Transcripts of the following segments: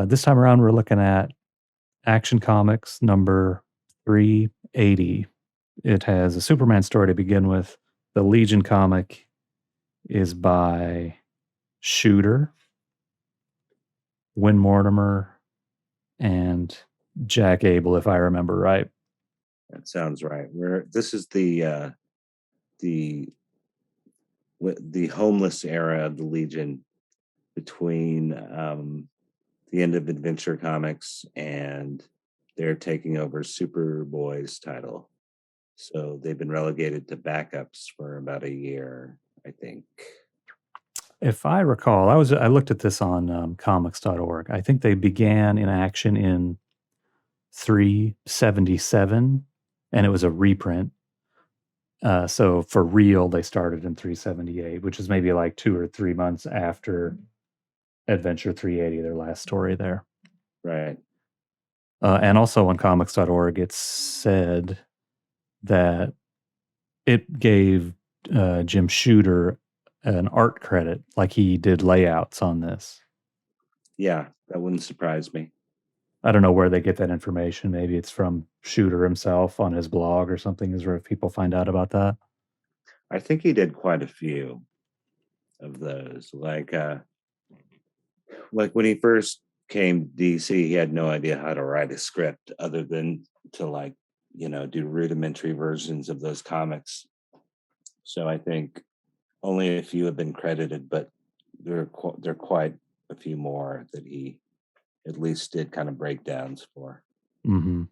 This time around, we're looking at Action Comics number 380. It has a Superman story to begin with. The Legion comic is by Shooter, Win Mortimer, and Jack Abel, if I remember right. That sounds right. This is the homeless era of the Legion between the end of Adventure Comics and they're taking over Superboy's title. So they've been relegated to backups for about a year, I think. If I recall, I looked at this on comics.org. I think they began in action in 377, and it was a reprint. So for real, they started in 378, which is maybe like 2 or 3 months after Adventure 380, their last story there. Right. And also on comics.org, it said that it gave Jim Shooter an art credit, like he did layouts on this. Yeah, that wouldn't surprise me. I don't know where they get that information. Maybe it's from Shooter himself on his blog or something, is where people find out about that. I think he did quite a few of those. Like when he first came to DC, he had no idea how to write a script other than to do rudimentary versions of those comics. So I think only a few have been credited, but there are quite a few more that he at least did kind of breakdowns for. Mm-hmm.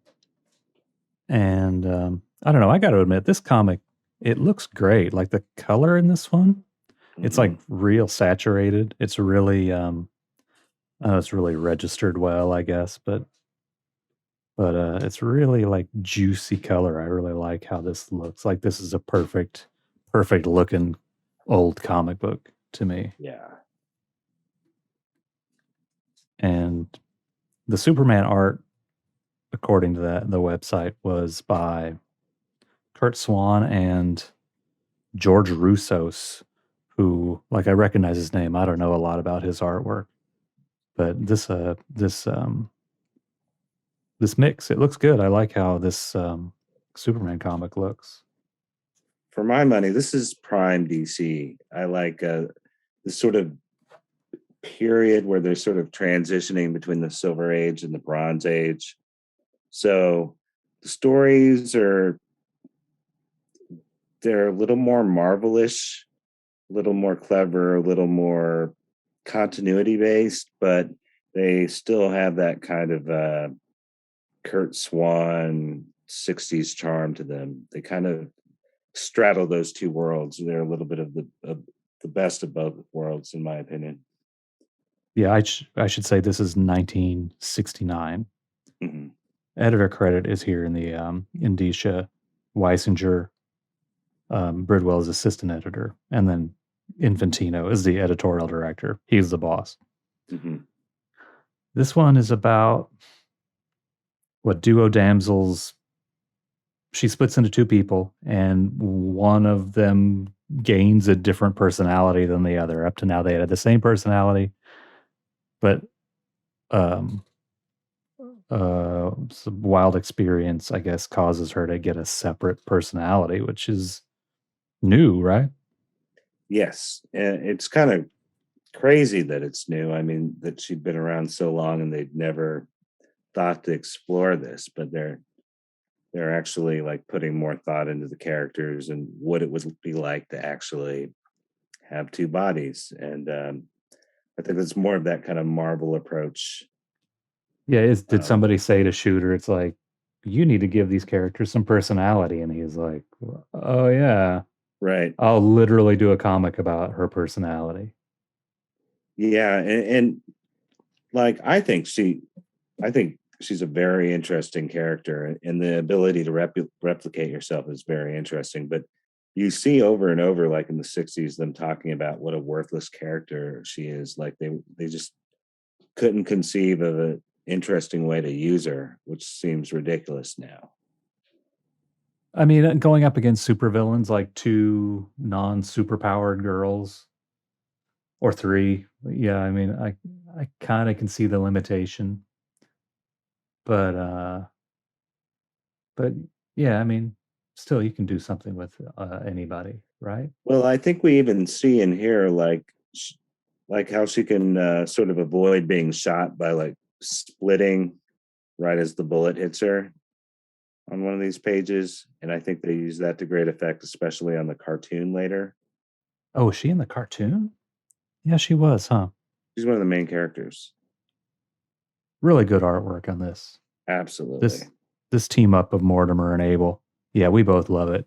And I don't know. I got to admit, this comic, it looks great. Like the color in this one, it's like real saturated. It's really, it's really registered well, I guess. But it's really like juicy color. I really like how this looks. Like this is a perfect looking old comic book to me. Yeah. And the Superman art, according to the website, was by Kurt Swan and George Roussos, who, like, I recognize his name. I don't know a lot about his artwork, but this mix, it looks good. I like how this Superman comic looks. For my money, this is prime DC. I like this sort of period where they're sort of transitioning between the Silver Age and the Bronze Age. So the stories they're a little more Marvelish, a little more clever, a little more continuity based, but they still have that kind of Kurt Swan 60s charm to them. They kind of straddle those two worlds. They're a little bit of the best of both worlds, in my opinion. Yeah, I should say this is 1969. Mm-hmm. Editor credit is here in the Indicia. Weisinger, Bridwell is assistant editor, and then Infantino is the editorial director. He's the boss. Mm-hmm. This one is about what duo damsels. She splits into two people, and one of them gains a different personality than the other. Up to now, they had the same personality, but some wild experience, I guess, causes her to get a separate personality, which is new, right? Yes, it's kind of crazy that it's new. I mean, that she'd been around so long and they'd never thought to explore this, but they're actually like putting more thought into the characters and what it would be like to actually have two bodies. And I think it's more of that kind of Marvel approach. Yeah, did somebody say to Shooter, it's like, you need to give these characters some personality? And he's like, oh, yeah. Right. I'll literally do a comic about her personality. Yeah. And like, I think she's a very interesting character, and the ability to replicate yourself is very interesting. But you see over and over, like in the 60s, them talking about what a worthless character she is. Like they just couldn't conceive of an interesting way to use her, which seems ridiculous now. I mean, going up against supervillains like two non-superpowered girls, or 3. Yeah, I mean, I kind of can see the limitation, but but yeah, I mean, still you can do something with anybody, right? Well, I think we even see in here like how she can sort of avoid being shot by like splitting right as the bullet hits her on one of these pages, and I think they use that to great effect, especially on the cartoon later. Oh, was she in the cartoon? Yeah, she was, huh? She's one of the main characters. Really good artwork on this. Absolutely. This team up of Mortimer and Abel. Yeah, we both love it.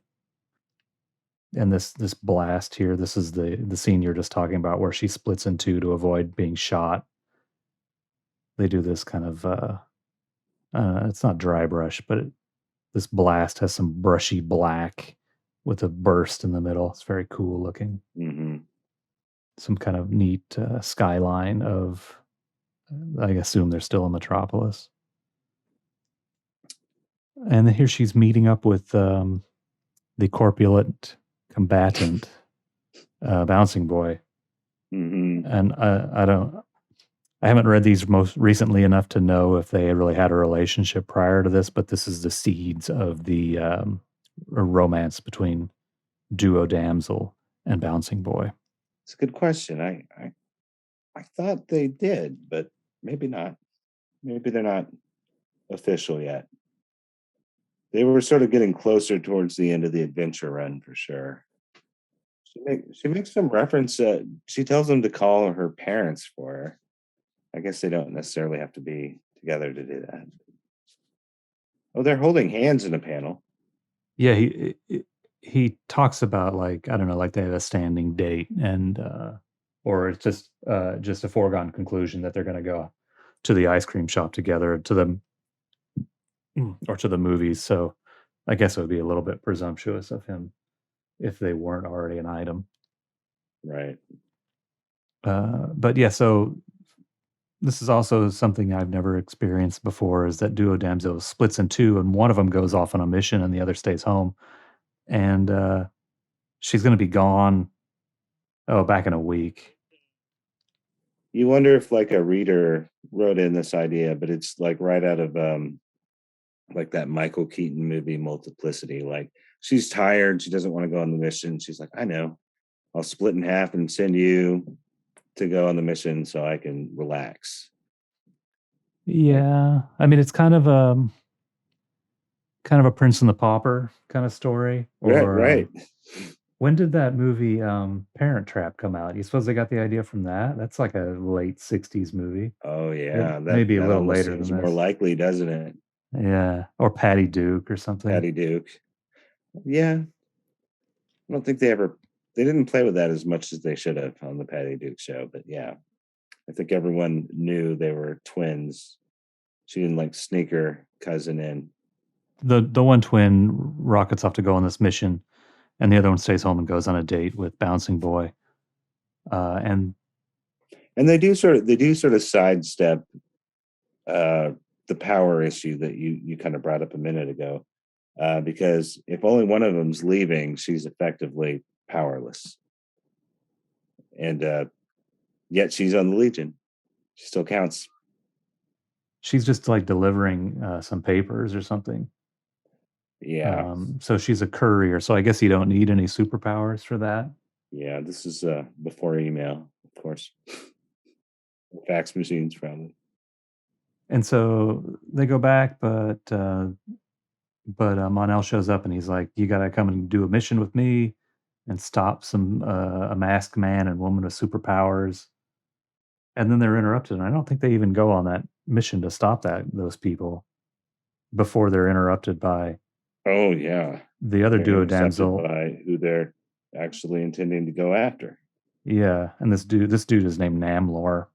And this blast here, this is the scene you're just talking about where she splits in two to avoid being shot. They do this kind of it's not dry brush, but this blast has some brushy black with a burst in the middle. It's very cool looking. Mm-hmm. Some kind of neat skyline of, I assume they're still in Metropolis. And then here she's meeting up with the corpulent combatant bouncing boy. Mm-hmm. And I haven't read these most recently enough to know if they really had a relationship prior to this, but this is the seeds of the romance between duo Damsel and bouncing boy. It's a good question. I thought they did, but maybe not. Maybe they're not official yet. They were sort of getting closer towards the end of the adventure run for sure. She makes some reference. She tells them to call her parents for her. I guess they don't necessarily have to be together to do that. Oh, they're holding hands in a panel. Yeah, he talks about, like, I don't know, like they have a standing date, and or it's just a foregone conclusion that they're going to go to the ice cream shop together, to the or to the movies. So I guess it would be a little bit presumptuous of him if they weren't already an item. Right. But yeah, so this is also something I've never experienced before, is that duo damsel splits in two, and one of them goes off on a mission and the other stays home. And she's going to be gone, back in a week. You wonder if like a reader wrote in this idea, but it's like right out of like that Michael Keaton movie Multiplicity. Like she's tired, she doesn't want to go on the mission. She's like, I know, I'll split in half and send you to go on the mission so I can relax. Like, Yeah, I mean, it's kind of a Prince and the Pauper kind of story. right, Or right. when did that movie Parent Trap come out? You suppose they got the idea from that? That's like a late '60s movie. Oh yeah, Maybe a that little almost later seems than more this. likely, doesn't it? Yeah, or Patty Duke or something. Patty Duke. Yeah, I don't think they didn't play with that as much as they should have on the Patty Duke show. But yeah, I think everyone knew they were twins. She didn't like sneak her cousin in. The one twin rockets off to go on this mission, and the other one stays home and goes on a date with Bouncing Boy. And They do sort of sidestep uh, the power issue that you kind of brought up a minute ago, because if only one of them's leaving, she's effectively powerless, and yet she's on the Legion. She still counts. she's just like delivering some papers or something. Yeah, So she's a courier. So I guess you don't need any superpowers for that. yeah. This is before email, of course. Fax machines, probably. And so they go back, but Monel shows up and he's like, "You got to come and do a mission with me and stop some a masked man and woman with superpowers." And then they're interrupted, and I don't think they even go on that mission to stop those people before they're interrupted by Oh yeah, the other they're duo intercepted damsel. by who they're actually intending to go after. Yeah, and this dude is named Namlor,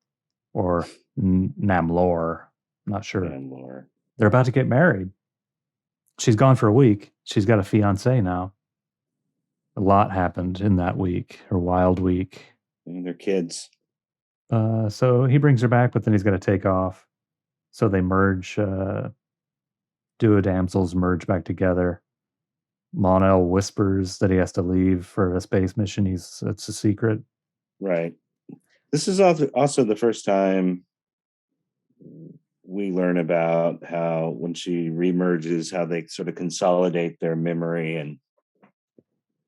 or Namlor, not sure. And Laura. They're about to get married. She's gone for a week. She's got a fiance now. A lot happened in that week, her wild week. And their kids. So he brings her back, but then he's got to take off. So they merge, duo damsels merge back together. Monel whispers that he has to leave for a space mission. It's a secret. Right. This is also the first time we learn about how when she remerges, how they sort of consolidate their memory, and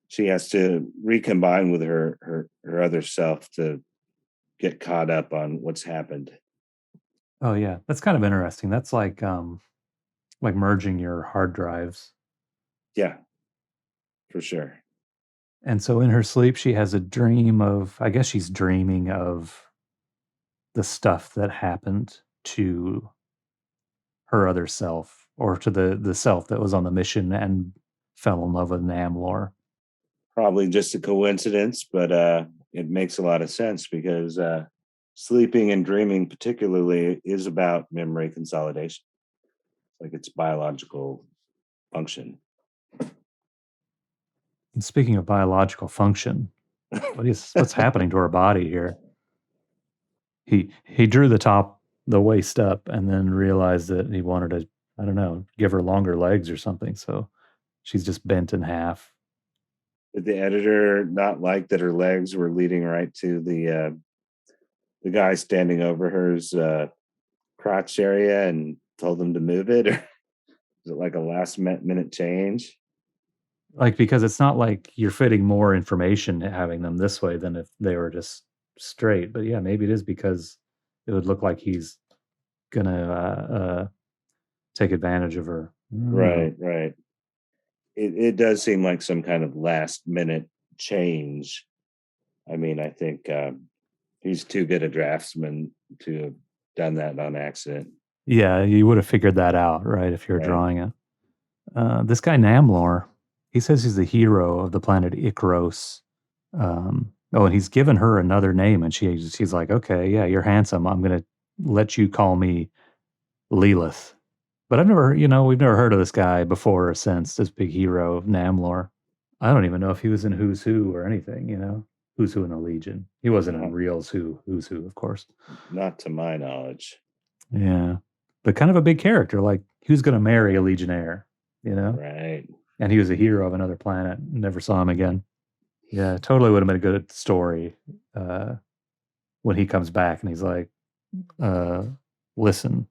she has to recombine with her other self to get caught up on what's happened. Oh yeah, that's kind of interesting. That's like merging your hard drives. Yeah, for sure. And so in her sleep, she has a dream of, I guess she's dreaming of the stuff that happened to her other self or to the self that was on the mission and fell in love with Namlor. Probably just a coincidence, but it makes a lot of sense because sleeping and dreaming, particularly, is about memory consolidation, like its biological function. And speaking of biological function, what's happening to her body here? He drew the waist up and then realized that he wanted to, I don't know, give her longer legs or something. So she's just bent in half. Did the editor not like that her legs were leading right to the guy standing over her's crotch area and told them to move it? Or is it like a last minute change? Like, because it's not like you're fitting more information having them this way than if they were just straight. But yeah, maybe it is because it would look like he's gonna take advantage of her. I don't know. Right, right. It does seem like some kind of last minute change. I mean, I think he's too good a draftsman to have done that on accident. Yeah, you would have figured that out, right, if you're Right. drawing it. This guy Namlor, he says he's the hero of the planet Ikros. Oh, and he's given her another name, and she's like, "Okay, yeah, you're handsome. I'm gonna let you call me Lilith." But we've never heard of this guy before or since, this big hero of Namlor. I don't even know if he was in Who's Who or anything, Who's Who in the Legion. He wasn't in Not, Who's Who, of course. not to my knowledge. Yeah. But kind of a big character, like who's gonna marry a Legionnaire, you know? Right. And he was a hero of another planet. Never saw him again. Yeah, totally would have been a good story, uh, when he comes back and he's like, uh, "Listen."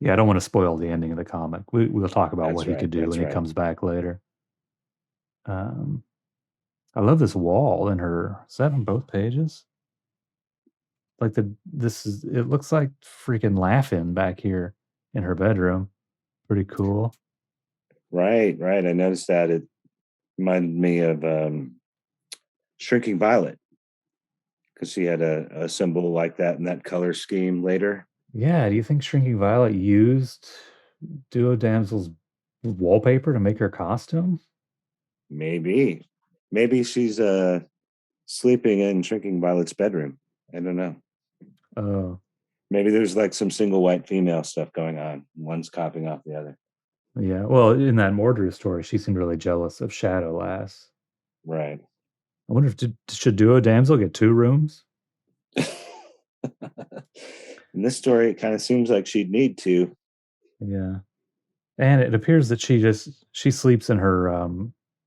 Yeah, I don't wanna spoil the ending of the comic. We'll talk about what That's he right. could do That's when he right. comes back later. Um, I love this wall in her, is that on both pages? Like it looks like freaking Laughing back here in her bedroom. Pretty cool. Right, right. I noticed that it reminded me of Shrinking Violet because she had a symbol like that in that color scheme later. Yeah, do you think Shrinking Violet used Duo Damsel's wallpaper to make her costume? Maybe. Maybe she's sleeping in Shrinking Violet's bedroom. I don't know. Oh, Maybe there's like some single white female stuff going on. One's copying off the other. yeah. Well, in that Mordru story, she seemed really jealous of Shadow Lass. Right. I wonder if should Duo Damsel get 2 rooms? In this story, it kind of seems like she'd need to. Yeah. And it appears that she sleeps in her,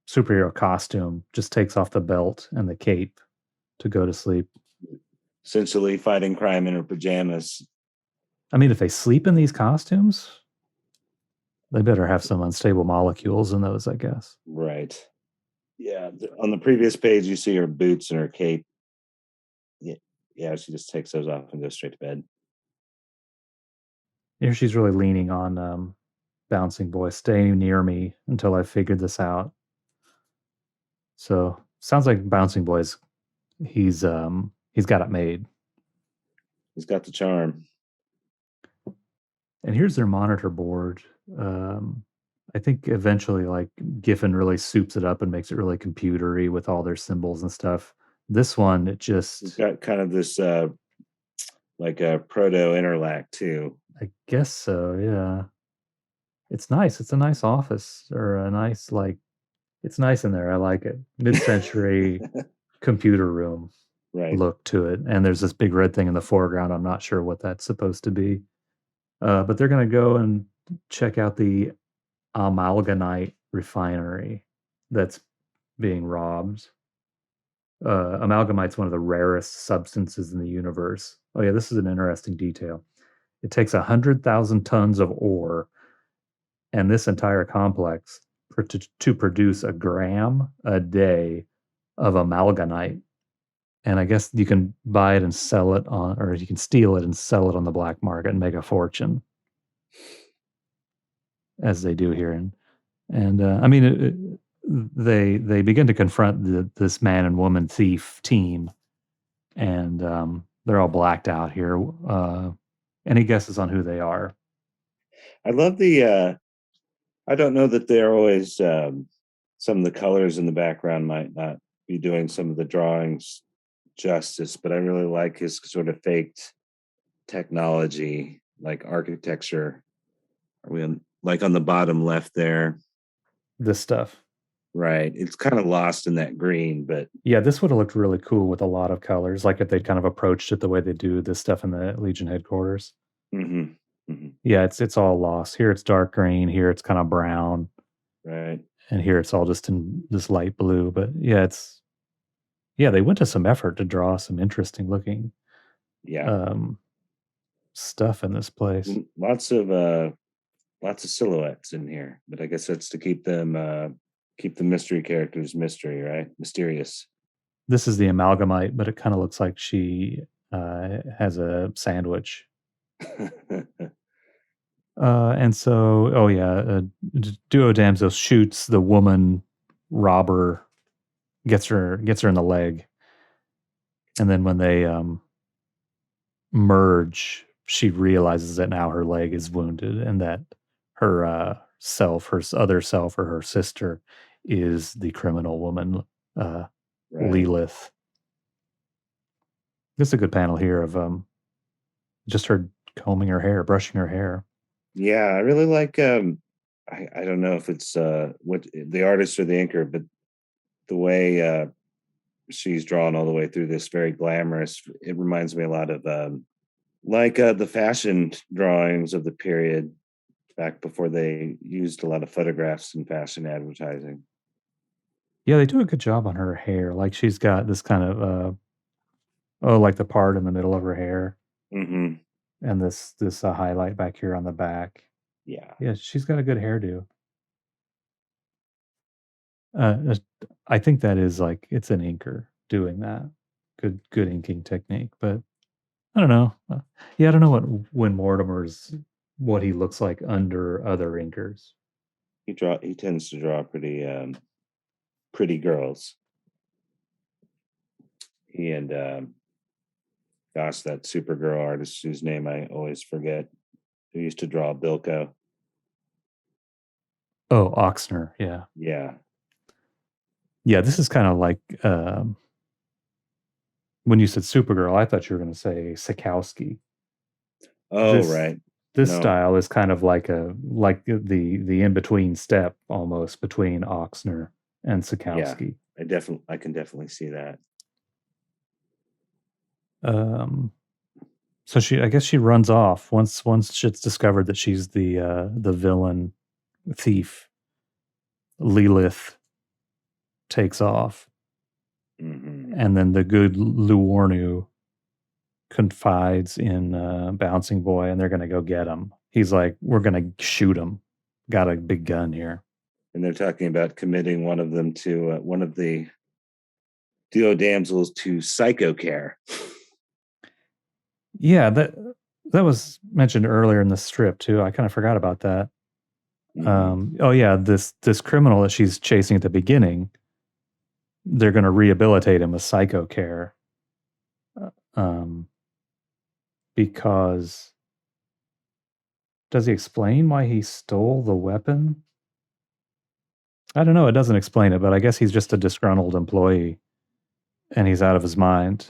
superhero costume, just takes off the belt and the cape to go to sleep. Essentially fighting crime in her pajamas. I mean, if they sleep in these costumes, they better have some unstable molecules in those, I guess. Right. Yeah. On the previous page, you see her boots and her cape. Yeah. Yeah. She just takes those off and goes straight to bed. Here she's really leaning on, Bouncing Boy, "Stay near me until I figured this out." So, sounds like Bouncing Boy's he's got it made. He's got the charm. And here's their monitor board. Um, I think eventually, like, Giffen really soups it up and makes it really computery with all their symbols and stuff. This one, it He's just got kind of this like a proto interlac too. I guess so, yeah. It's nice. It's a nice office or a nice, like it's nice in there. I like it. Mid-century computer room Right. look to it, and there's this big red thing in the foreground. I'm not sure what that's supposed to be. But they're gonna go and check out the amalgamite refinery that's being robbed. Amalgamite's one of the rarest substances in the universe. Oh yeah, this is an interesting detail. It takes 100,000 tons of ore and this entire complex to produce a gram a day of amalgamite. And I guess you can buy it and sell it on, or you can steal it and sell it on the black market and make a fortune, as they do here. And I mean, they begin to confront this man and woman thief team, and they're all blacked out here. Any guesses on who they are? I love I don't know that they're always some of the colors in the background might not be doing some of the drawings justice, but I really like his sort of faked technology, like architecture. Are we on, like on the bottom left there? This stuff. Right. It's kind of lost in that green, but Yeah, this would have looked really cool with a lot of colors, like if they'd kind of approached it the way they do this stuff in the Legion headquarters. mm-hmm, mm-hmm, Yeah, it's all lost. Here it's dark green, here it's kind of brown, right. and here it's all just in this light blue. But yeah, they went to some effort to draw some interesting looking Yeah. um stuff in this place. Lots of silhouettes in here, but I guess that's to keep the mystery characters mystery, right? Mysterious. This is the amalgamite, but it kind of looks like she has a sandwich. And so, oh yeah, Duo Damsel shoots the woman robber, gets her in the leg, and then when they merge, she realizes that now her leg is wounded, and that her her other self, or her sister, is the criminal woman, right. Lilith. This is a good panel here of just her combing her hair, brushing her hair. Yeah, I really like I don't know if it's what the artist or the inker, but the way she's drawn all the way through this, very glamorous. It reminds me a lot of the fashion drawings of the period back before they used a lot of photographs in fashion advertising. Yeah, they do a good job on her hair. Like she's got this kind of like the part in the middle of her hair, Mm-hmm. and this highlight back here on the back. Yeah. Yeah, she's got a good hairdo. I think that is like it's an inker doing that. Good inking technique, but I don't know. Yeah, I don't know when Mortimer's what he looks like under other inkers. He tends to draw pretty girls. He and gosh, that Supergirl artist whose name I always forget, who used to draw Bilko. Oh, Oxner, yeah. Yeah. Yeah, this is kind of like when you said Supergirl, I thought you were going to say Sikowski. Oh, This right. this No. style is kind of like the in between step almost between Oxner and Yeah. Sikowski. I can definitely see that. So I guess she runs off once it's discovered that she's the villain thief. Lilith takes off, Mm-hmm. and then the good Luornu confides in Bouncing Boy, and they're going to go get him. He's like, "We're going to shoot him. Got a big gun here." And they're talking about committing one of them to one of the duo damsels to psycho care. Yeah, that was mentioned earlier in the strip too. I kind of forgot about that. Mm-hmm. Oh yeah, this criminal that she's chasing at the beginning, they're going to rehabilitate him with psycho care, um, because does he explain why he stole the weapon? I don't know. It doesn't explain it, but I guess he's just a disgruntled employee, and he's out of his mind.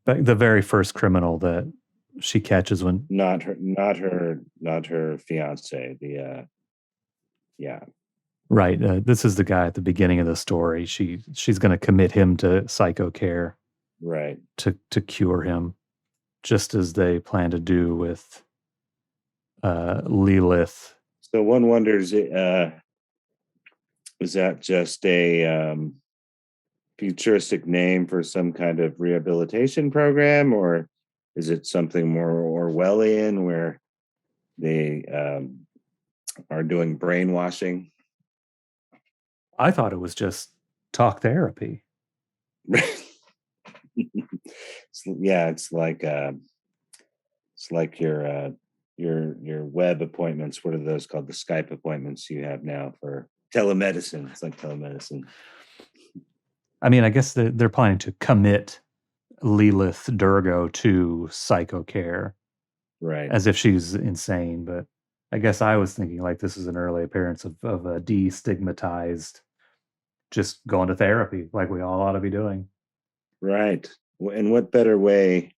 The very first criminal that she catches when Not her fiance. Yeah. right, this is the guy at the beginning of the story. She's going to commit him to psycho care, Right. to cure him, just as they plan to do with Lilith. So one wonders, was that just a futuristic name for some kind of rehabilitation program, or is it something more Orwellian where they are doing brainwashing? I thought it was just talk therapy. Yeah, it's like your web appointments. What are those called? The Skype appointments you have now for telemedicine. It's like telemedicine. I mean, I guess they're planning to commit Lilith Durgo to psychocare Right. as if she's insane. But I guess I was thinking like this is an early appearance of a destigmatized, just going to therapy like we all ought to be doing. Right. And what better way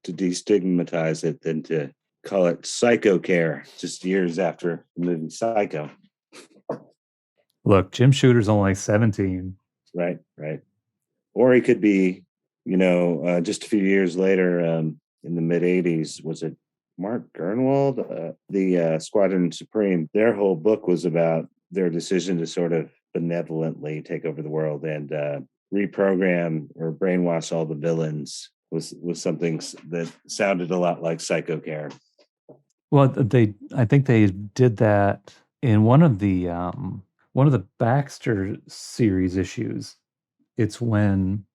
to destigmatize it than to call it psycho care just years after the movie Psycho? Look, Jim Shooter's only 17. Right. Right. Or he could be, just a few years later, in the mid 80s, was it Mark Gernwald, the Squadron Supreme? Their whole book was about their decision to sort of benevolently take over the world and reprogram or brainwash all the villains was something that sounded a lot like Psycho Care. Well, I think they did that in one of the Baxter series issues. It's when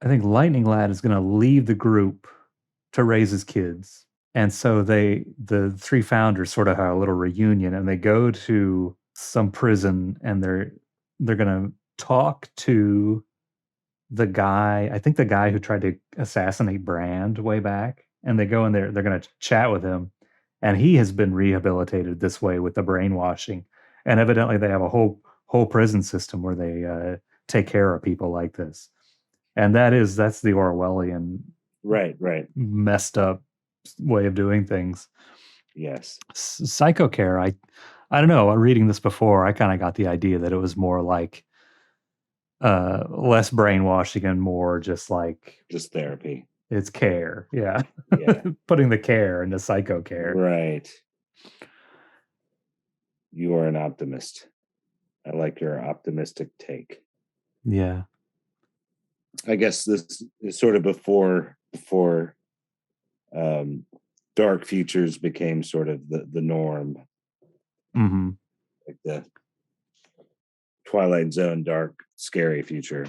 I think Lightning Lad is going to leave the group to raise his kids. And so the three founders sort of have a little reunion and they go to some prison and they're going to talk to the guy, I think the guy who tried to assassinate Brand way back. And they go in there, they're going to chat with him. And he has been rehabilitated this way with the brainwashing. And evidently they have a whole prison system where they take care of people like this. And that's the Orwellian Right. messed up way of doing things. Yes. Psycho Care, I don't know. Reading this before, I kind of got the idea that it was more like less brainwashing and more just therapy. It's care. Yeah. Yeah. Putting the care into Psycho Care. Right. You are an optimist. I like your optimistic take. Yeah. I guess this is sort of before dark futures became sort of the norm. Mm-hmm. Like the Twilight Zone dark scary future.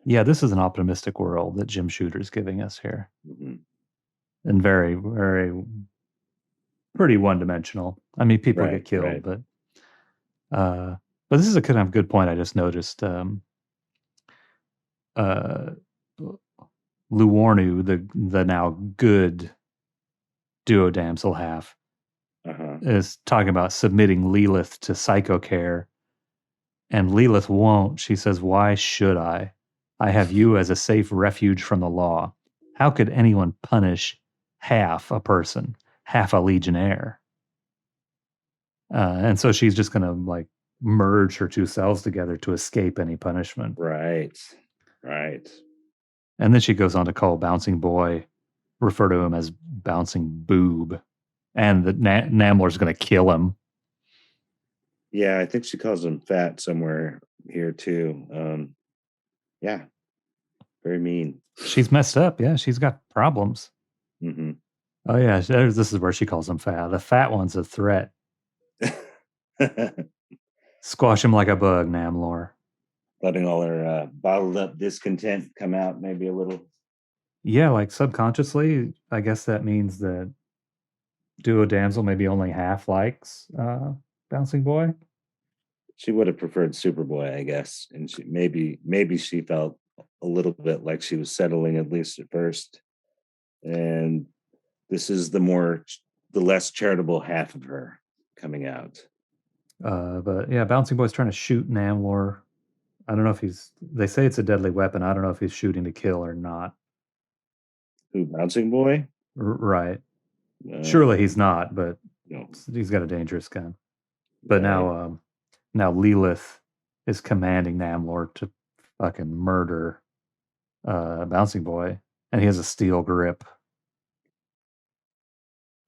Yeah, this is an optimistic world that Jim Shooter's giving us here. Mm-hmm. And very, very pretty one-dimensional. I mean, people get killed, right. but this is a kind of good point I just noticed. Luornu, the now good duo damsel half, is talking about submitting Lilith to psychocare. And Lilith won't. She says, "Why should I? I have you as a safe refuge from the law. How could anyone punish half a person, half a legionnaire?" And so she's just going to like merge her two selves together to escape any punishment. Right. And then she goes on to call Bouncing Boy, refer to him as Bouncing Boob, and that Namler's going to kill him. Yeah, I think she calls him fat somewhere here too. Yeah, very mean. She's messed up. Yeah, she's got problems. Mm-hmm. Oh yeah, this is where she calls him fat. The fat one's a threat. Squash him like a bug, Namlor. Letting all her bottled up discontent come out maybe a little. Yeah, like subconsciously, I guess that means that Duo Damsel maybe only half likes Bouncing Boy. She would have preferred Superboy, I guess, and maybe she felt a little bit like she was settling at least at first. And this is the less charitable half of her coming out. But yeah, Bouncing Boy's trying to shoot Namlor. I don't know if they say it's a deadly weapon. I don't know if he's shooting to kill or not. Who, Bouncing Boy? Right. Surely he's not, but no. He's got a dangerous gun. But right. Now Lilith is commanding Namlor to fucking murder Bouncing Boy, and he has a steel grip.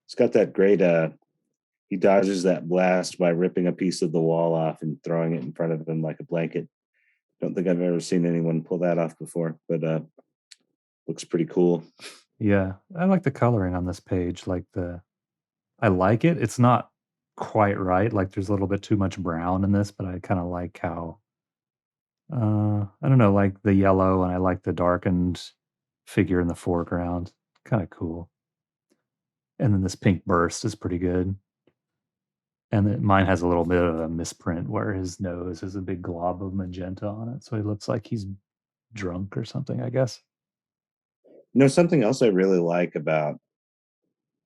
It's got that great he dodges that blast by ripping a piece of the wall off and throwing it in front of him like a blanket. Don't think I've ever seen anyone pull that off before, but looks pretty cool. Yeah, I like the coloring on this page. I like it. It's not quite right. Like there's a little bit too much brown in this, but I kind of like how I don't know, like the yellow, and I like the darkened figure in the foreground. Kind of cool. And then this pink burst is pretty good. And then mine has a little bit of a misprint where his nose has a big glob of magenta on it, so he looks like he's drunk or something, I guess. Something else I really like about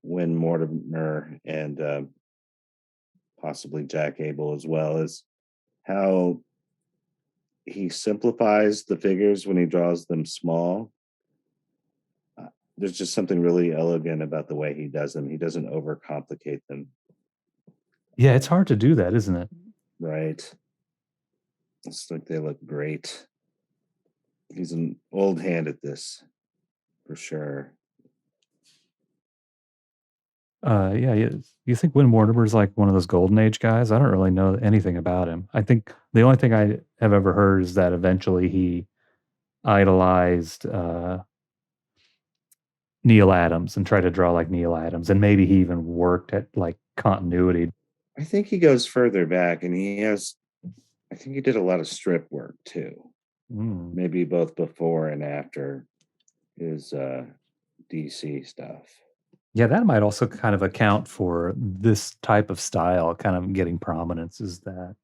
when Mortimer and possibly Jack Abel as well is how he simplifies the figures when he draws them small. There's just something really elegant about the way he does them. He doesn't overcomplicate them, Yeah, it's hard to do that, isn't it? right? It's like they look great. He's an old hand at this for sure. Yeah, you think Win Mortimer's like one of those golden age guys? I don't really know anything about him. I think the only thing I have ever heard is that eventually he idolized Neil Adams and tried to draw like Neil Adams, and maybe he even worked at like continuity. I think he goes further back and I think he did a lot of strip work too. Mm. Maybe both before and after his DC stuff. Yeah, that might also kind of account for this type of style kind of getting prominence. Is that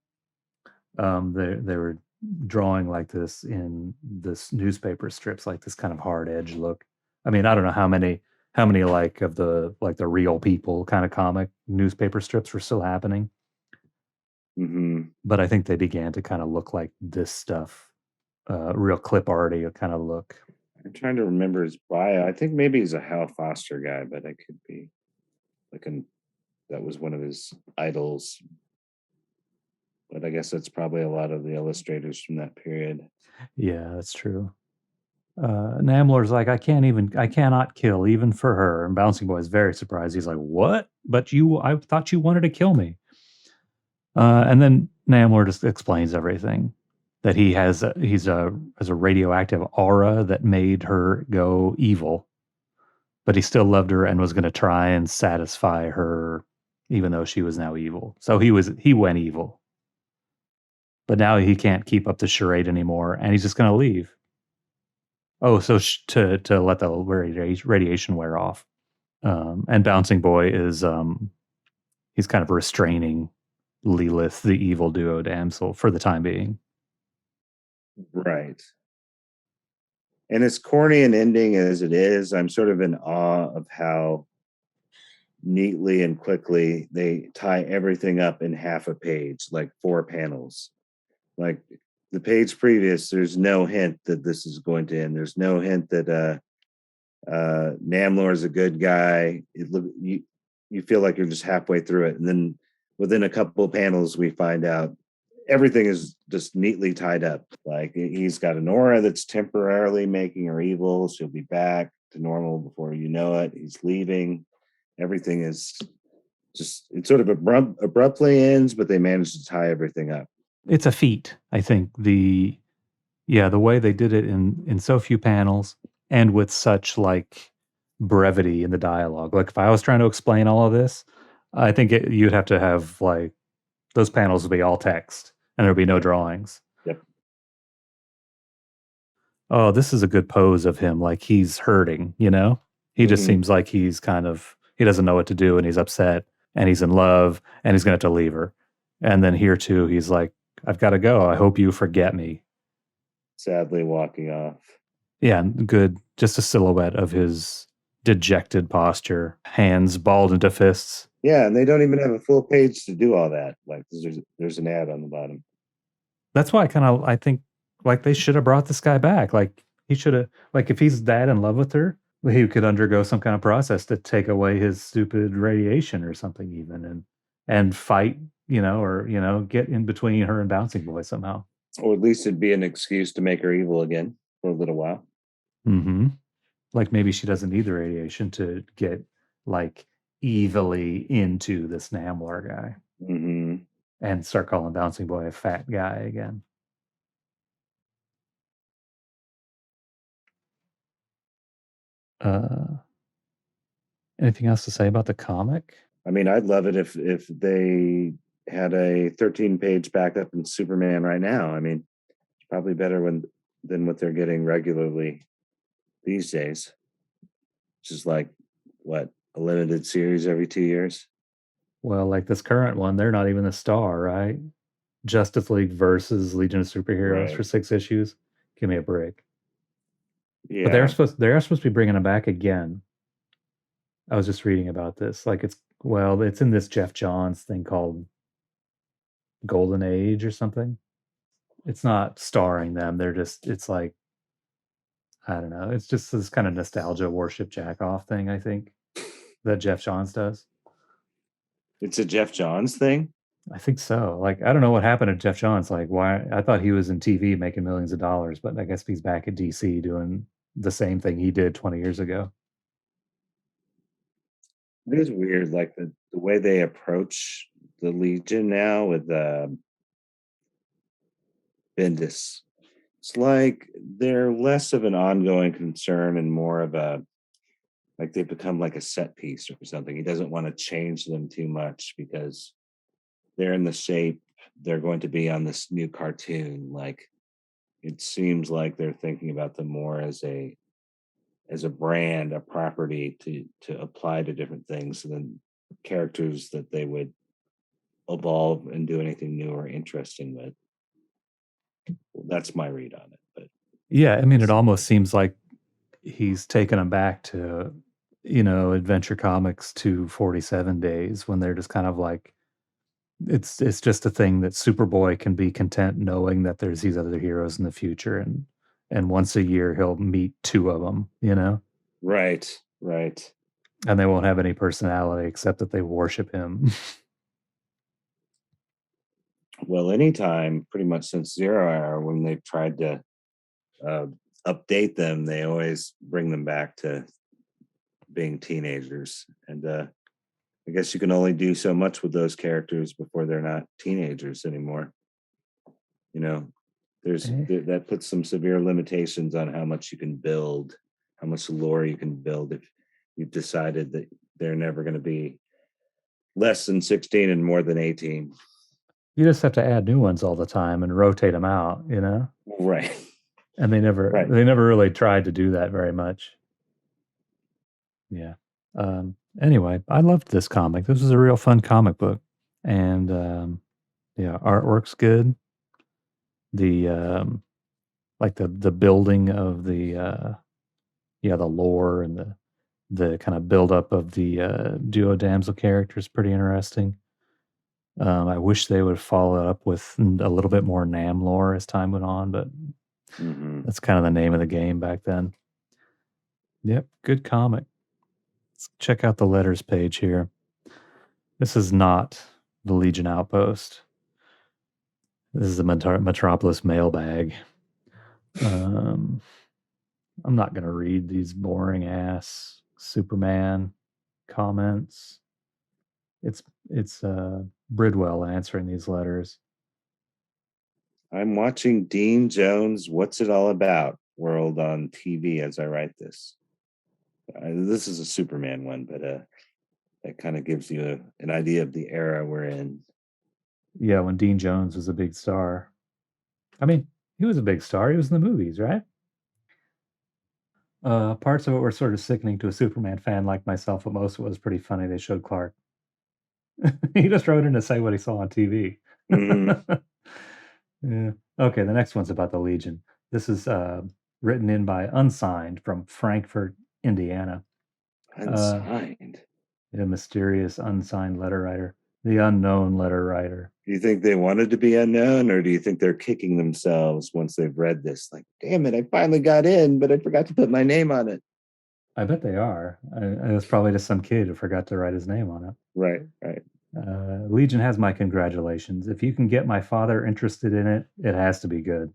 they were drawing like this in this newspaper strips, like this kind of hard edge look. I mean, I don't know how many like of the real people kind of comic newspaper strips were still happening, but I think they began to kind of look like this stuff, real clip arty kind of look. I'm trying to remember his bio. I think maybe he's a Hal Foster guy, but I could be like that was one of his idols. But I guess that's probably a lot of the illustrators from that period. Yeah, that's true. Namler's like, I cannot kill even for her. And Bouncing Boy is very surprised. He's like, what? But I thought you wanted to kill me. And then Namler just explains everything that has a radioactive aura that made her go evil, but he still loved her and was going to try and satisfy her, even though she was now evil. So he went evil, but now he can't keep up the charade anymore, and he's just going to leave. Oh, so to let the radiation wear off. And Bouncing Boy is he's kind of restraining Lilith, the evil duo Damsel, for the time being. Right. And as corny an ending as it is, I'm sort of in awe of how neatly and quickly they tie everything up in half a page, like 4 panels. Like the page previous, there's no hint that this is going to end. There's no hint that Namlor is a good guy. You feel like you're just halfway through it, and then within a couple of panels, we find out everything is just neatly tied up. Like he's got an aura that's temporarily making her evil. She'll be back to normal before you know it. He's leaving. Everything is just it sort of abruptly ends, but they managed to tie everything up. It's a feat, I think. The way they did it in so few panels and with such like brevity in the dialogue. Like if I was trying to explain all of this, I think you'd have to have like those panels would be all text and there'd be no drawings. Yep. Oh, this is a good pose of him. Like he's hurting, you know? He just seems like he doesn't know what to do and he's upset and he's in love and he's going to have to leave her. And then here too, he's like, I've got to go. I hope you forget me. Sadly walking off. Yeah, good. Just a silhouette of his dejected posture, hands balled into fists. Yeah, and they don't even have a full page to do all that. Like there's an ad on the bottom. That's why I think like they should have brought this guy back. Like he should have, like if he's that in love with her, he could undergo some kind of process to take away his stupid radiation or something even and fight, or get in between her and Bouncing Boy somehow. Or at least it'd be an excuse to make her evil again for a little while. Mm-hmm. Like maybe she doesn't need the radiation to get like evilly into this Namlar guy Mm-hmm. and start calling Bouncing Boy a fat guy again. Uh, anything else to say about the comic? I mean, I'd love it if they had a 13-page backup in Superman right now. I mean, it's probably better than what they're getting regularly these days, which is like what, a limited series every 2 years. Well, like this current one, they're not even a star, right? Justice League versus Legion of Superheroes for Right. 6 issues. Give me a break. But Yeah. they are supposed to be bringing them back again. I was just reading about this. Like it's in this Jeff Johns thing called Golden Age or something. It's not starring them. It's like I don't know. It's just this kind of nostalgia worship jack off thing, I think, that Jeff Johns does. It's a Jeff Johns thing. I think so. Like, I don't know what happened to Jeff Johns. Like, why? I thought he was in TV making millions of dollars, but I guess he's back at DC doing the same thing he did 20 years ago. It is weird, like the way they approach the Legion now with Bendis. It's like they're less of an ongoing concern and more of a, like they've become like a set piece or something. He doesn't want to change them too much because they're in the shape they're going to be on this new cartoon. Like it seems like they're thinking about them more as a brand, a property to apply to different things than characters that they would evolve and do anything new or interesting with. Well, that's my read on it. But Yeah, I mean, it almost seems like he's taken them back to, Adventure Comics 247 days when they're just kind of like, it's just a thing that Superboy can be content knowing that there's these other heroes in the future, and once a year he'll meet two of them. right, right. And they won't have any personality except that they worship him. Well, anytime pretty much since Zero Hour, when they've tried to uh, update them, they always bring them back to being teenagers. And I guess you can only do so much with those characters before they're not teenagers anymore. You know, Eh, that puts some severe limitations on how much you can build, how much lore you can build if you've decided that they're never going to be less than 16 and more than 18. you just have to add new ones all the time and rotate them out. Right. And they never Right. they never really tried to do that very much. Yeah. Anyway, I loved this comic. This was a real fun comic book. And yeah, artwork's good. The like the building of the lore and the kind of buildup of the duo damsel character is pretty interesting. I wish they would follow it up with a little bit more Nam lore as time went on, but Mm-hmm. that's kind of the name of the game back then. Yep, good comic. Let's check out the letters page here. This is not the Legion Outpost. This is the Metropolis mailbag. Um, I'm not going to read these boring ass Superman comments. It's Bridwell answering these letters. I'm watching Dean Jones' What's It All About world on TV as I write this. This is a Superman one, but that kind of gives you an idea of the era we're in. Yeah, when Dean Jones was a big star. I mean, he was a big star. He was in the movies, right? Parts of it were sort of sickening to a Superman fan like myself, but most of it was pretty funny. They showed Clark. He just wrote in to say what he saw on TV. Mm, Yeah. Okay, the next one's about the Legion. This is written in by unsigned from Frankfurt, Indiana. Uh, unsigned. a mysterious unsigned letter writer, the unknown letter writer. Do you think they wanted to be unknown, or do you think they're kicking themselves once they've read this? Like, damn it, I finally got in, but I forgot to put my name on it. I bet they are. It was probably just some kid who forgot to write his name on it. Right, right. Legion has my congratulations. If you can get my father interested in it, it has to be good.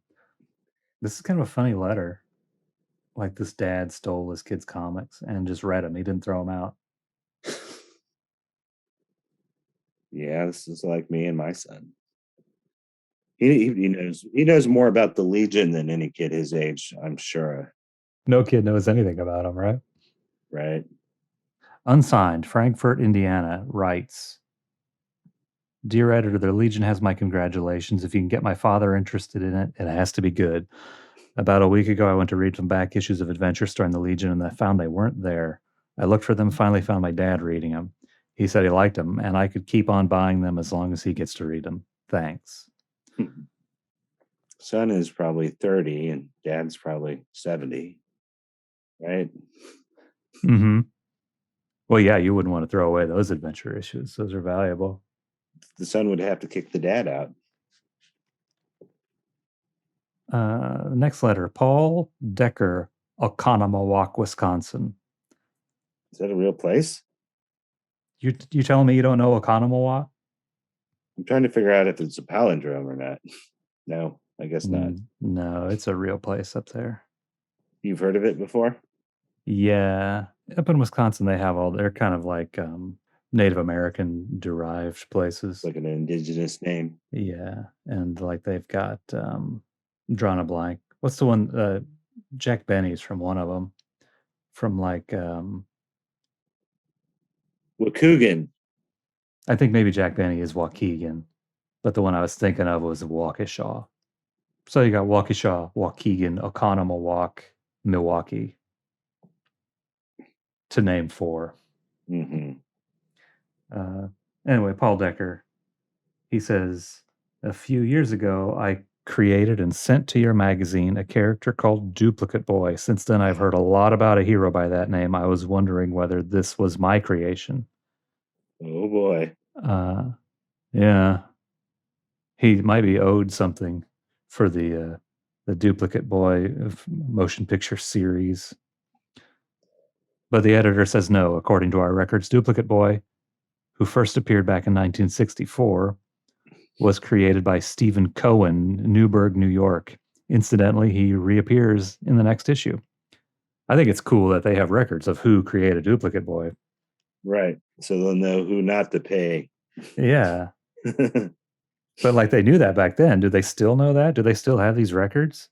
This is kind of a funny letter. Like this dad stole his kid's comics and just read them. He didn't throw them out. Yeah, this is like me and my son. He knows more about the Legion than any kid his age, I'm sure. No kid knows anything about them, right? Right. Unsigned, Frankfurt, Indiana, writes, Dear editor, the Legion has my congratulations. If you can get my father interested in it, it has to be good. About a week ago, I went to read some back issues of Adventure Store in the Legion, and I found they weren't there. I looked for them, finally found my dad reading them. He said he liked them, and I could keep on buying them as long as he gets to read them. Thanks. Son is probably 30 and dad's probably 70, right? Mm-hmm. Well, yeah, you wouldn't want to throw away those adventure issues. Those are valuable. The son would have to kick the dad out. Next letter, Paul Decker, Oconomowoc, Wisconsin. Is that a real place? You telling me you don't know Oconomowoc? I'm trying to figure out if it's a palindrome or not. No, I guess not. No, it's a real place up there. You've heard of it before? Yeah. Up in Wisconsin, they're kind of like Native American derived places. Like an indigenous name. Yeah. And like they've got drawn a blank. What's the one? Jack Benny's from one of them. From like Waukegan. I think maybe Jack Benny is Waukegan, but the one I was thinking of was Waukesha. So you got Waukesha, Waukegan, Oconomowoc, Milwaukee, to name 4. Mm-hmm. Anyway, Paul Decker, he says, a few years ago, I created and sent to your magazine a character called Duplicate Boy. Since then, I've heard a lot about a hero by that name. I was wondering whether this was my creation. Oh boy. Yeah. He might be owed something for the Duplicate Boy motion picture series. But the editor says no. According to our records, Duplicate Boy, who first appeared back in 1964, was created by Stephen Cohen, Newburgh, New York. Incidentally, he reappears in the next issue. I think it's cool that they have records of who created Duplicate Boy. Right. So they'll know who not to pay. Yeah. But like they knew that back then. Do they still know that? Do they still have these records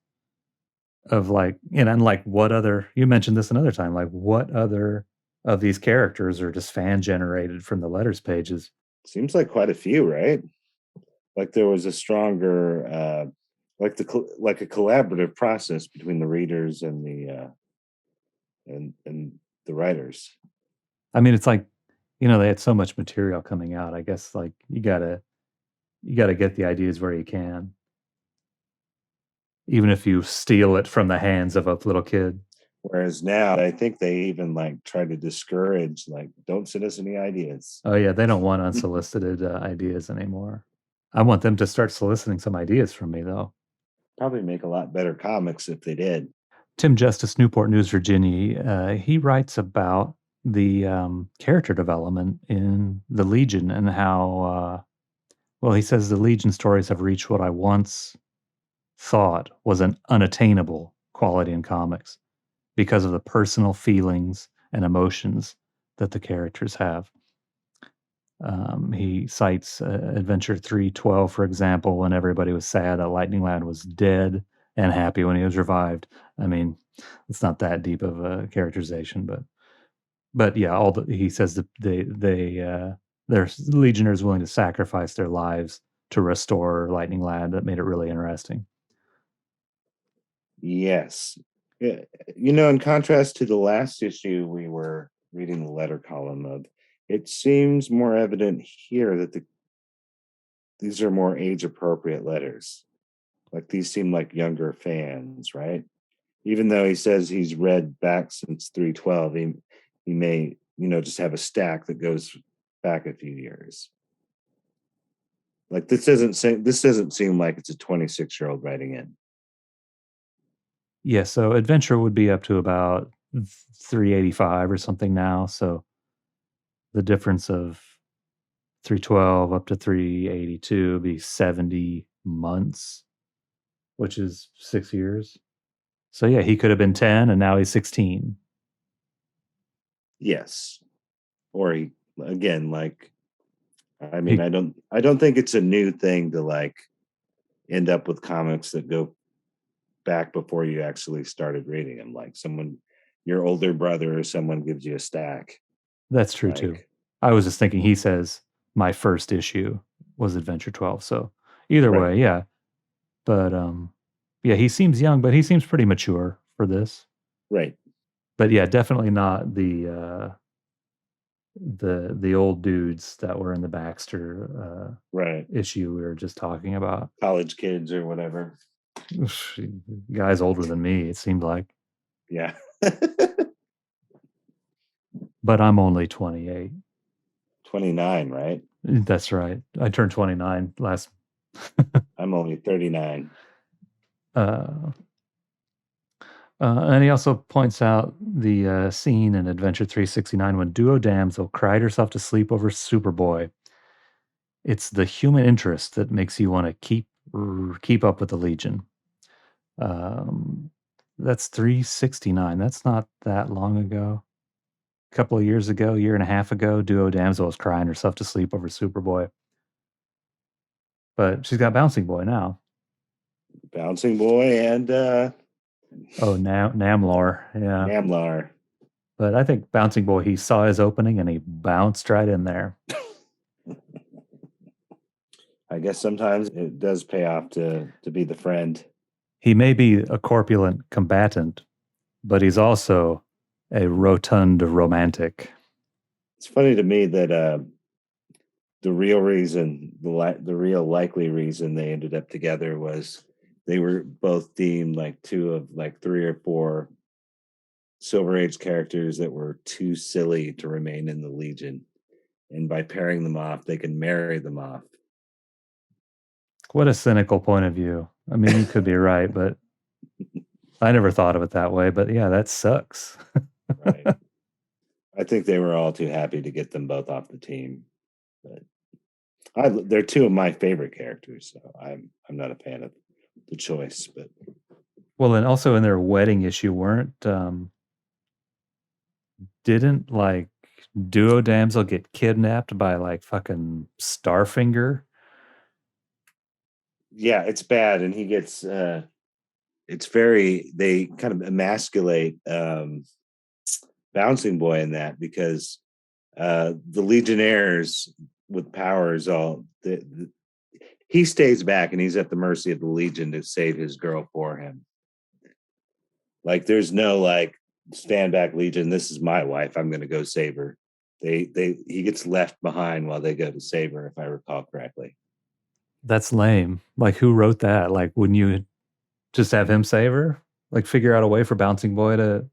of like, and like what other, you mentioned this another time, like what other of these characters are just fan generated from the letters pages? Seems like quite a few, right? Like there was a stronger, like a collaborative process between the readers and the and the writers. I mean, it's like, they had so much material coming out. I guess like you gotta get the ideas where you can, even if you steal it from the hands of a little kid. Whereas now, I think they even like try to discourage, like, don't send us any ideas. Oh yeah, they don't want unsolicited ideas anymore. I want them to start soliciting some ideas from me, though. Probably make a lot better comics if they did. Tim Justice, Newport News, Virginia, he writes about the character development in the Legion and how, well, he says the Legion stories have reached what I once thought was an unattainable quality in comics because of the personal feelings and emotions that the characters have. He cites Adventure 312, for example, when everybody was sad that Lightning Lad was dead and happy when he was revived. I mean, it's not that deep of a characterization, but yeah, he says that their Legionnaires willing to sacrifice their lives to restore Lightning Lad. That made it really interesting. Yes. In contrast to the last issue we were reading the letter column of, it seems more evident here that these are more age appropriate letters. Like these seem like younger fans, right? Even though he says he's read back since 312, he may, just have a stack that goes back a few years. Like this doesn't seem like it's a 26-year-old writing in. Yeah, so Adventure would be up to about 385 or something now. So the difference of 312 up to 382 would be 70 months, which is 6 years. So yeah, he could have been 10 and now he's 16. Yes. Or he, again, like, I mean, I don't think it's a new thing to like end up with comics that go back before you actually started reading them. Like someone, your older brother or someone gives you a stack. That's true too. Like, I was just thinking he says my first issue was Adventure 12. So either right, way, yeah. But yeah, he seems young, but he seems pretty mature for this. right. But yeah, definitely not the old dudes that were in the Baxter Right. issue we were just talking about. College kids or whatever. Guys older than me, it seemed like. Yeah. But I'm only 28. 29, right? That's right. I turned 29 last. I'm only 39. uh, and he also points out the scene in Adventure 369 when Duo Damsel cried herself to sleep over Superboy. It's the human interest that makes you want to keep up with the Legion. Um, that's 369. That's not that long ago. A couple of years ago, year and a half ago, Duo Damsel was crying herself to sleep over Superboy. But she's got Bouncing Boy now. Bouncing Boy and Oh, Namlar. Yeah. Namlar. But I think Bouncing Boy, he saw his opening and he bounced right in there. I guess sometimes it does pay off to be the friend. He may be a corpulent combatant, but he's also a rotund romantic. It's funny to me that the real reason, the real likely reason they ended up together was they were both deemed like two of like three or four Silver Age characters that were too silly to remain in the Legion. And by pairing them off, they can marry them off. What a cynical point of view. I mean, you could be right, but I never thought of it that way. But yeah, that sucks. Right. I think they were all too happy to get them both off the team. But they're two of my favorite characters, so I'm not a fan of the choice. But Well, and also in their wedding issue, didn't like Duo Damsel get kidnapped by like fucking Starfinger? yeah, it's bad, and he gets. It's very. They kind of emasculate Bouncing Boy in that because the Legionnaires with powers he stays back and he's at the mercy of the Legion to save his girl for him. Like there's no like stand back Legion, this is my wife, I'm going to go save her. He gets left behind while they go to save her, if I recall correctly. That's lame. Like, who wrote that? Like, wouldn't you just have him save her? Like, figure out a way for Bouncing Boy to,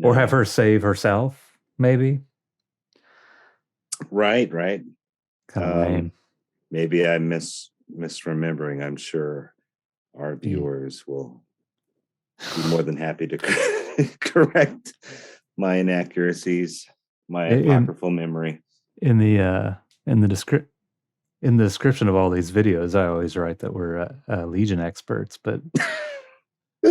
or have her save herself, maybe? Right. Kind of lame. Maybe I'm misremembering. I'm sure our viewers will be more than happy to correct my inaccuracies, my apocryphal memory. In the description of all these videos, I always write that we're Legion experts, but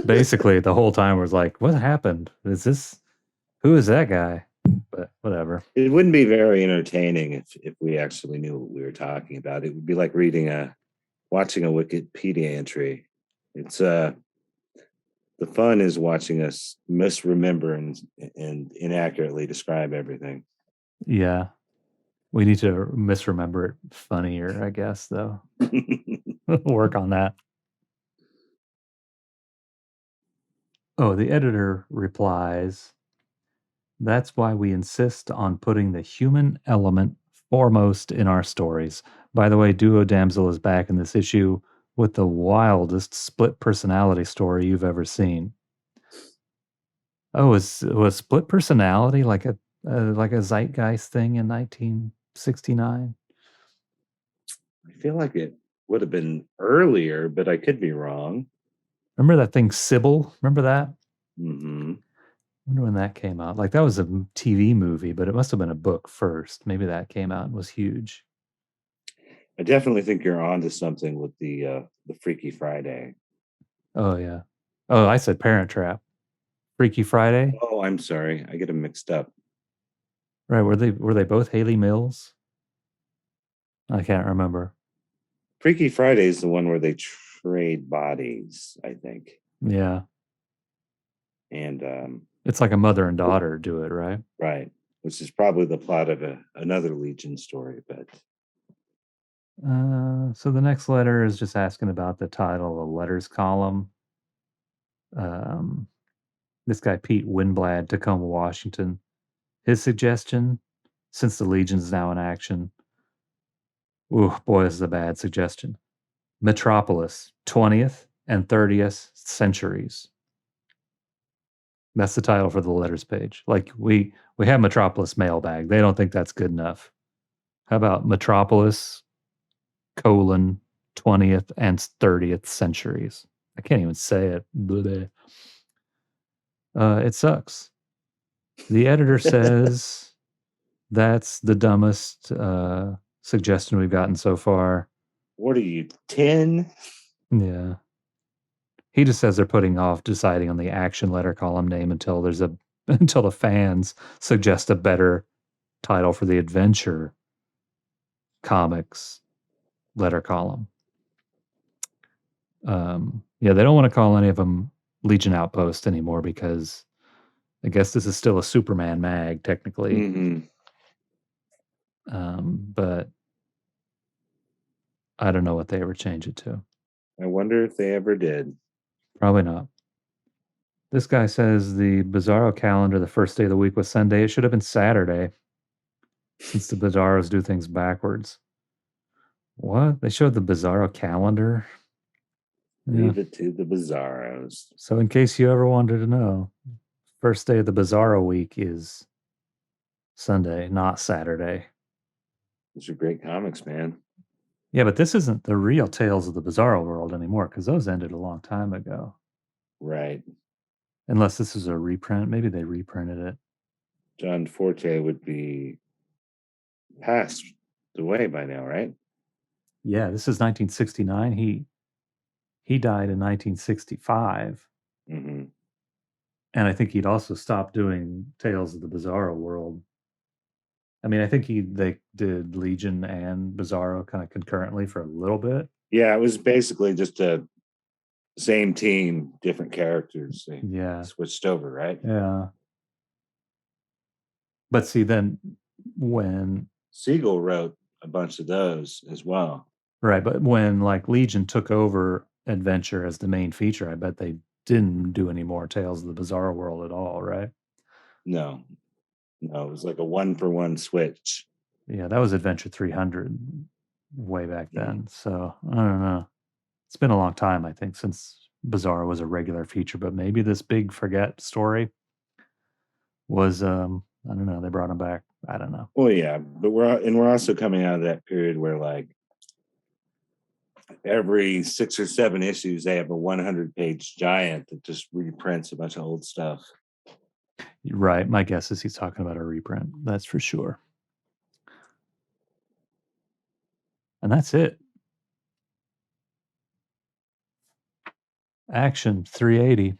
basically the whole time was like, what happened? Who is that guy? But whatever. It wouldn't be very entertaining if we actually knew what we were talking about. It would be like watching a Wikipedia entry. It's the fun is watching us misremember and inaccurately describe everything. Yeah. We need to misremember it funnier, I guess, though. Work on that. Oh, the editor replies, that's why we insist on putting the human element foremost in our stories. By the way, Duo Damsel is back in this issue with the wildest split personality story you've ever seen. Oh, was split personality like a zeitgeist thing in 1969? I feel like it would have been earlier, but I could be wrong. Remember that thing Sybil? Remember that? Mm-hmm. I wonder when that came out. Like, that was a TV movie, but it must have been a book first. Maybe that came out and was huge. I definitely think you're onto something with the Freaky Friday. Oh yeah. Oh, I said Parent Trap. Freaky Friday. Oh, I'm sorry, I get them mixed up. Right? Were they both Haley Mills? I can't remember. Freaky Friday is the one where they trade bodies, I think. Yeah. And It's like a mother and daughter do it, right? right, which is probably the plot of another Legion story. But So the next letter is just asking about the title of the letters column. This guy, Pete Winblad, Tacoma, Washington. His suggestion, since the Legion is now in action, ooh, boy, this is a bad suggestion. Metropolis, 20th and 30th centuries. That's the title for the letters page. Like we have Metropolis mailbag. They don't think that's good enough. How about Metropolis, 20th and 30th centuries? I can't even say it. It sucks. The editor says that's the dumbest suggestion we've gotten so far. what are you, 10? Yeah. He just says they're putting off deciding on the action letter column name until the fans suggest a better title for the adventure comics letter column. Yeah, they don't want to call any of them Legion Outpost anymore because I guess this is still a Superman mag technically. Mm-hmm. But I don't know what they ever change it to. I wonder if they ever did. Probably not. This guy says the Bizarro calendar, the first day of the week was Sunday. It should have been Saturday since the Bizarros do things backwards. What? They showed the Bizarro calendar? Leave it to the Bizarros. So in case you ever wanted to know, first day of the Bizarro week is Sunday, not Saturday. Those are great comics, man. Yeah, but this isn't the real Tales of the Bizarro World anymore because those ended a long time ago. Right. Unless this is a reprint. Maybe they reprinted it. John Forte would be passed away by now, right? Yeah, this is 1969. He died in 1965. Mm-hmm. And I think he'd also stopped doing Tales of the Bizarro World. I mean, I think they did Legion and Bizarro kind of concurrently for a little bit. Yeah, it was basically just a same team, different characters. They switched over, right? Yeah. But see, then when Siegel wrote a bunch of those as well. Right, but when like Legion took over Adventure as the main feature, I bet they didn't do any more Tales of the Bizarro World at all, right? No, it was like a 1-for-1 switch. Yeah, that was Adventure 300 way back then. So I don't know. It's been a long time, I think, since Bizarro was a regular feature, but maybe this big forget story was I don't know, they brought him back. I don't know. Well, yeah, but we're also coming out of that period where like every 6 or 7 issues they have a 100-page giant that just reprints a bunch of old stuff. Right. My guess is he's talking about a reprint. That's for sure. And that's it. Action 380.